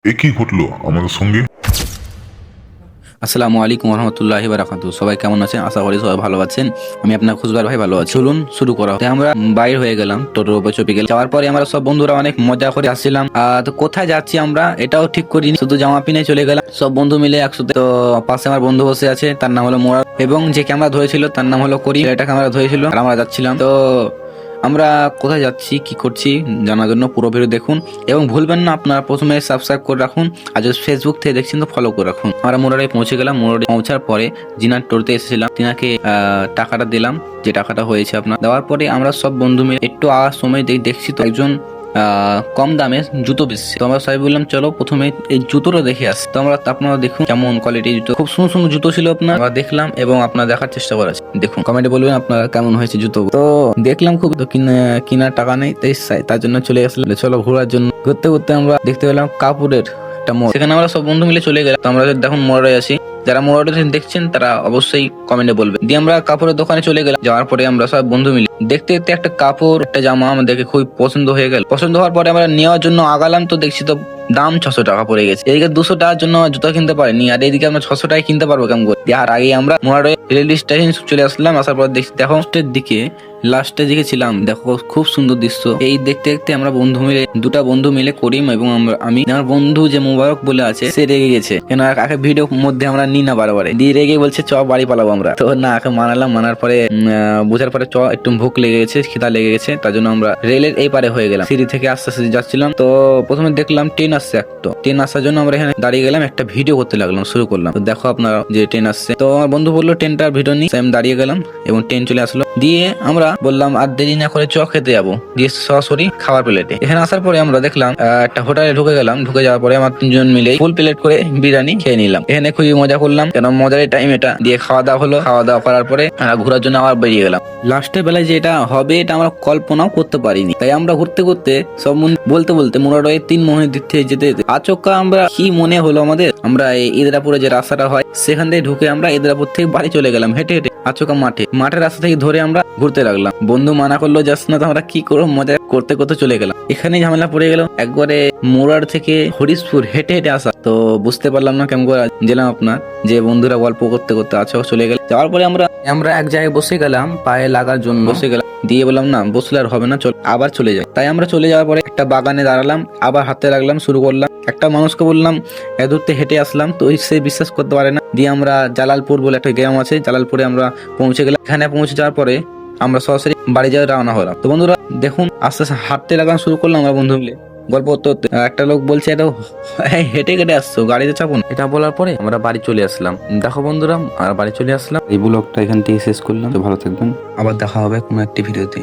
এ কি ঘটলো আমাদের সঙ্গে? আসসালামু আলাইকুম রহমতুল্লাহি বারাকাতুহু। সবাই কেমন আছেন? আশা করি সবাই ভালো আছেন। আমি আপনার খুশবার ভাই ভালো আছি। চলুন শুরু করা হোক। আমরা বাইর হয়ে গেলাম, টোটোর উপর চেপে গেলাম। যাওয়ার পরে আমরা সব বন্ধুরা অনেক মজা করে আসছিলাম। তো কোথায় যাচ্ছি আমরা এটাও ঠিক করিনি, শুধু জামা পিনে চলে গেলাম সব বন্ধু মিলে একসাথে। তো পাশে আমার বন্ধু বসে আছে, তার নাম হলো মোরাদ, এবং যে ক্যামেরা ধরেছিল তার নাম হলো করিম। এটা ক্যামেরা ধরেছিল আর আমরা যাচ্ছিলাম। তো আমরা কোথায় যাচ্ছি কি করছি জানার জন্য পুরো ভিডিও দেখুন, এবং ভুলবেন না আপনারা প্রথমে সাবস্ক্রাইব করে রাখুন, আর যদি ফেসবুক থেকে দেখছেন তো ফলো করে রাখুন। আমরা মোরারে পৌঁছে গেলাম। মোরারে পৌঁছার পরে জিনার টোরতে এসেছিলাম, তিনাকে টাকাটা দিলাম, যে টাকাটা হয়েছে আপনার। দেওয়ার পরে আমরা সব বন্ধু মিলে একটু আওয়ার সময় দেখছি তো একজন কম দামে জুতো বেচছে। তো আমরা সবাই বললাম চলো প্রথমে এই জুতোটা দেখে আসি। তো আমরা আপনারা দেখুন কেমন কোয়ালিটি জুতো, খুব সুন্দর সুন্দর জুতো ছিল আপনার। আমরা দেখলাম এবং আপনারা দেখার চেষ্টা করেছি। দেখুন কমেন্টে বলবেন আপনারা কেমন হয়েছে জুতো। তো দেখলাম খুব, তো কিনার টাকা নেই, তার জন্য চলে গেছিলাম চলো ঘোরার জন্য। ঘুরতে ঘুরতে আমরা দেখতে পেলাম কাপুরের একটা মোড়, সেখানে আমরা সব বন্ধু মিলে চলে গেলাম। তো আমরা দেখুন মোড়ে আছি, যারা মোড়ে দেখছেন তারা অবশ্যই কমেন্টে বলবেন। দিয়ে আমরা কাপড়ের দোকানে চলে গেলাম। যাওয়ার পরে আমরা সব বন্ধু মিলে দেখতে দেখতে একটা কাপড় একটা জামা আমাদেরকে খুবই পছন্দ হয়ে গেল। পছন্দ হওয়ার পরে আমরা নেওয়ার জন্য আগালাম, তো দেখছি তো দাম 600 টাকা পড়ে গেছে। এদিকে 200 টাকার জন্য জুতা কিনতে পারিনি, আর এদিকে আমরা 600 টাকায় কিনতে পারবো কেমন করে। আর আগে আমরা মোড়ে রেলওয়ে স্টেশন চলে আসলাম। আসার পর দেখছি দেখো লাস্টের দিকে ছিলাম, দেখো খুব সুন্দর দৃশ্য। এই দেখতে দেখতে আমরা দুটা বন্ধু মিলে করিম এবং আমি আমার বন্ধু যে মোবারক বলে আছে সে রেগে গেছে, কেন আগে ভিডিও মধ্যে আমরা নিই না বারে দিয়ে রেগে বলছে চ বাড়ি পালাবো আমরা। তো না, আগে মানালাম, মানার পরে বোঝার পরে চ একটু ভুক লেগে গেছে, খিদা লেগে গেছে, তার জন্য আমরা রেলের এই পারে হয়ে গেলাম। সিঁড়ি থেকে আস্তে আস্তে যাচ্ছিলাম। তো প্রথমে দেখলাম ট্রেন আসছে একটা। ট্রেন আসার জন্য আমরা এখানে দাঁড়িয়ে গেলাম, একটা ভিডিও করতে লাগলাম, শুরু করলাম। তো দেখো আপনারা যে ট্রেন আসছে। তো আমার বন্ধু বললো ট্রেনটার ভিডিও নিই, আমি দাঁড়িয়ে গেলাম এবং ট্রেন চলে আসলো। দিয়ে আমরা বললাম আর দেরি না করে চ খেতে যাবো, দিয়ে সরাসরি খাবার প্লেটে। এখানে আসার পরে আমরা দেখলাম একটা হোটেলে ঢুকে গেলাম। ঢুকে যাওয়ার পরে আমার 3জন মিলে ফুল প্লেট করে বিরিয়ানি খেয়ে নিলাম। এখানে খুবই মজা করলাম, কেন মজার টাইম এটা। দিয়ে খাওয়া দাওয়া হলো। খাওয়া দাওয়া করার পরে ঘোরার জন্য আবার বেরিয়ে গেলাম। লাস্টের বেলায় যে এটা হবে এটা আমরা কল্পনাও করতে পারিনি। তাই আমরা ঘুরতে ঘুরতে সব বলতে বলতে মোরাডয়ে 3 মোহনের দিক থেকে যেতে যেতে আচমকা আমরা কি মনে হলো আমাদের, আমরা ইদরাপুরে যে রাস্তাটা হয় সেখান থেকে ঢুকে আমরা ইদরাপুর থেকে বাড়ি চলে গেলাম হেঁটে হেঁটে। আচমকা মাঠের রাস্তা থেকে ধরে আমরা ঘুরতে লাগলাম। বন্ধু মানা করলো যাস না, তো আমরা কি করবো, মজা করতে করতে চলে গেলাম। এখানেই ঝামেলা পড়ে গেল। একবারে মোরার থেকে হরিশপুর হেঁটে হেঁটে আসা, তো বুঝতে পারলাম না কেমন করে গেলাম আপনার, যে বন্ধুরা গল্প করতে করতে চলে গেল। যাওয়ার পরে আমরা এক জায়গায় বসে গেলাম, পায়ে লাগার জন্য বসে গেলাম। দিয়ে বললাম না বসলে আর হবে না, চল আবার চলে যাই। তাই আমরা চলে যাওয়ার পরে একটা বাগানে দাঁড়ালাম, আবার হাঁটতে লাগলাম, শুরু করলাম। একটা মানুষকে বললাম এদূরতে হেঁটে আসলাম, তো সে বিশ্বাস করতে পারে না। দিয়ে আমরা জালালপুর বলে একটা গ্রাম আছে, জালালপুরে আমরা পৌঁছে গেলাম। এখানে পৌঁছে যাওয়ার পরে আমরা সরাসরি বাড়ি যাওয়া রওনা হলাম। তো বন্ধুরা দেখুন আস্তে আস্তে হাঁটতে লাগলাম, শুরু করলাম আমরা বন্ধু মিলে গল্প করতে করতে। একটা লোক বলছে এটা হেঁটে কেটে আসছো, গাড়িতে চাপুন। এটা বলার পরে আমরা বাড়ি চলে আসলাম। দেখো বন্ধুরা আর বাড়ি চলে আসলাম। এই ব্লগটা এখান থেকে শেষ করলাম। ভালো থাকবেন, আবার দেখা হবে কোনো একটি ভিডিওতে।